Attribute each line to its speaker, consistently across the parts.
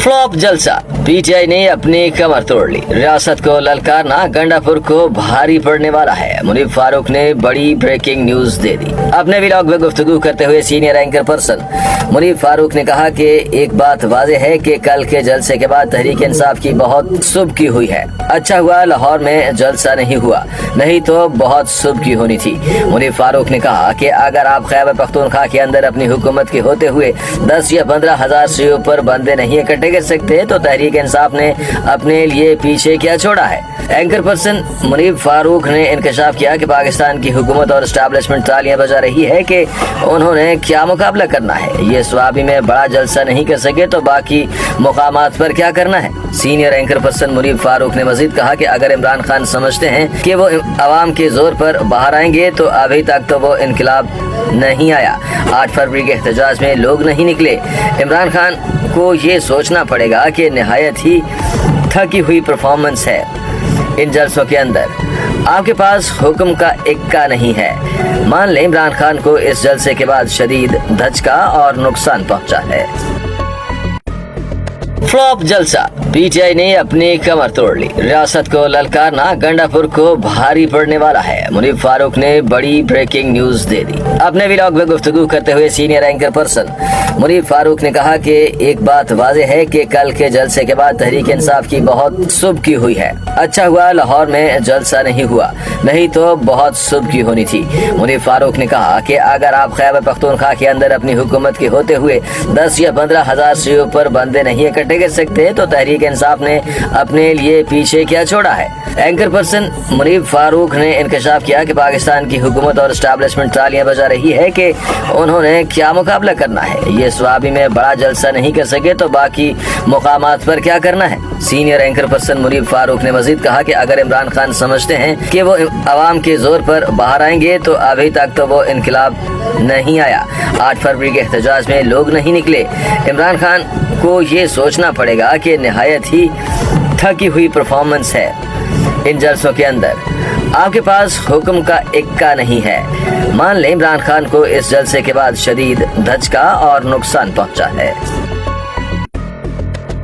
Speaker 1: Flop जलसा, PTI ने अपनी कमर तोड़ ली। रियासत को ललकारना गंडापुर को भारी पड़ने वाला है। मुनीब फारूक ने बड़ी ब्रेकिंग न्यूज दे दी। अपने व्लॉग में गुफ्तगू करते हुए senior anchor person Muneeb Farooq ने कहा कि एक बात वाज़ेह है कि कल के जलसे के बाद तहरीक इंसाफ की बहुत सुबकी हुई है। अच्छा हुआ लाहौर में जलसा नहीं हुआ, नहीं तो बहुत सुबकी होनी थी। मुनीब फारूक ने कहा कि अगर आप खैबर पख्तूनख्वा के अंदर अपनी हुकूमत के होते हुए 10 या 15 हजार से ऊपर बंदे नहीं इकट्ठे कर सकते तो तहरीक इंसाफ ने अपने लिए पीछे क्या छोड़ा है। एंकर पर्सन मुनीब फारूक ने इंकशाफ किया कि पाकिस्तान की हुकूमत और एस्टैब्लिशमेंट तालियां बजा रही है कि उन्होंने क्या मुकाबला करना है। ये स्वाबी में बड़ा जलसा नहीं कर सके तो बाकी मुकामात पर क्या करना है। Senior anchor person Muneeb Farooq ने मजीद कहा कि अगर इमरान खान समझते हैं कि वो अवाम के जोर पर बाहर आएंगे तो अभी तक तो वो इनकलाब नहीं आया। 8 फरवरी के एहतजाज में लोग नहीं निकले। इमरान खान को ये सोचना पड़ेगा कि निहायत ही थकी हुई परफॉर्मेंस है इन जलसों के अंदर। आपके पास हुक्म का इक्का नहीं है। मान लें इमरान खान को इस जलसे के बाद शदीद धचका और नुकसान पहुंचा है। फ्लॉप जलसा, पीटीआई ने अपनी कमर तोड़ ली। रियासत को ललकारना गंडापुर को भारी पड़ने वाला है। मुनीब फारूक ने बड़ी ब्रेकिंग न्यूज दे दी। अपने व्लॉग में गुफ्तगू करते हुए senior anchor person Muneeb Farooq ने कहा कि एक बात वाज़ेह है कि कल के जलसे के बाद तहरीक इंसाफ की बहुत सुबकी हुई है। अच्छा हुआ लाहौर में जलसा नहीं हुआ, नहीं तो बहुत सुबकी होनी थी। मुनीब फारूक ने कहा कि अगर आप खैबर पख्तूनख्वा के अंदर अपनी हुकूमत के होते हुए 10 या 15 हजार से ऊपर बंदे नहीं इकट्ठे कर सकते तो तहरीक इंसाफ ने अपने लिए पीछे क्या छोड़ा है। एंकर पर्सन मुनीब फारूक ने इंकशाफ किया कि पाकिस्तान की हुकूमत और एस्टैब्लिशमेंट तालियां बजा रही है कि उन्होंने क्या मुकाबला करना है। ये स्वाबी में बड़ा जलसा नहीं कर सके तो बाकी मुकामात पर क्या करना है। Senior anchor person Muneeb Farooq ने मजीद कहा कि अगर इमरान खान समझते हैं कि वो अवाम के जोर पर बाहर आएंगे तो अभी तक तो वो इनकलाब नहीं आया। 8 फरवरी के एहतजाज में लोग नहीं निकले। इमरान खान को ये सोचना पड़ेगा कि निहायत ही थकी हुई परफॉर्मेंस है इन जलसों के अंदर। आपके पास हुक्म का इक्का नहीं है। मान लें इमरान खान को इस जलसे के बाद शदीद धचका और नुकसान पहुंचा है।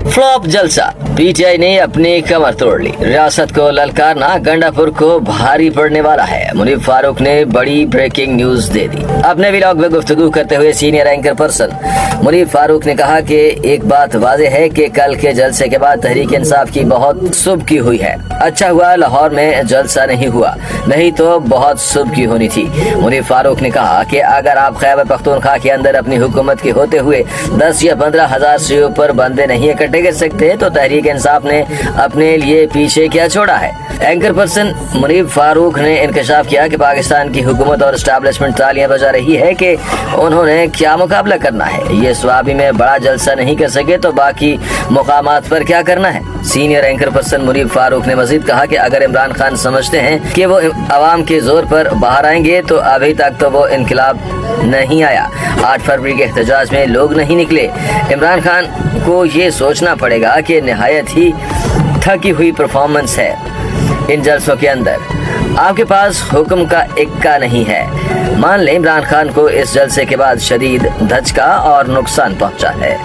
Speaker 1: फ्लॉप जलसा, पीटीआई ने अपनी कमर तोड़ ली। रियासत को ललकारना गंडापुर को भारी पड़ने वाला है। मुनीब फारूक ने बड़ी ब्रेकिंग न्यूज दे दी। अपने व्लॉग में गुफ्तगू करते हुए senior anchor person Muneeb Farooq ने कहा कि एक बात वाज़ेह है कि कल के जलसे के बाद तहरीक इंसाफ की बहुत सुबकी हुई है। अच्छा हुआ लाहौर में जलसा नहीं हुआ, नहीं तो बहुत सुबकी होनी थी। मुनीब फारूक ने कहा कि अगर आप खैबर पख्तूनख्वा के अंदर अपनी हुकूमत के होते हुए 10 या 15 हजार से ऊपर बंदे नहीं इकट्ठे कर सकते तो तहरीक इंसाफ ने अपने लिए पीछे क्या छोड़ा है। एंकर पर्सन मुनीब फारूक ने इंकशाफ किया कि पाकिस्तान की हुकूमत और एस्टैब्लिशमेंट तालियां बजा रही है कि उन्होंने क्या मुकाबला करना है। ये स्वाबी में बड़ा जलसा नहीं कर सके तो बाकी मुकामात पर क्या करना है। Senior anchor person Muneeb Farooq ने मजीद कहा कि अगर इमरान खान समझते हैं कि वो अवाम के जोर पर बाहर आएंगे तो अभी तक तो वो इनकलाब नहीं आया। 8 फरवरी के एहतजाज में लोग नहीं निकले। इमरान खान को ये सोचना पड़ेगा कि निहायत ही थकी हुई परफॉर्मेंस है इन जलसों के अंदर। आपके पास हुक्म का इक्का नहीं है। मान लें इमरान खान को इस जलसे के बाद शदीद धचका और नुकसान पहुंचा है।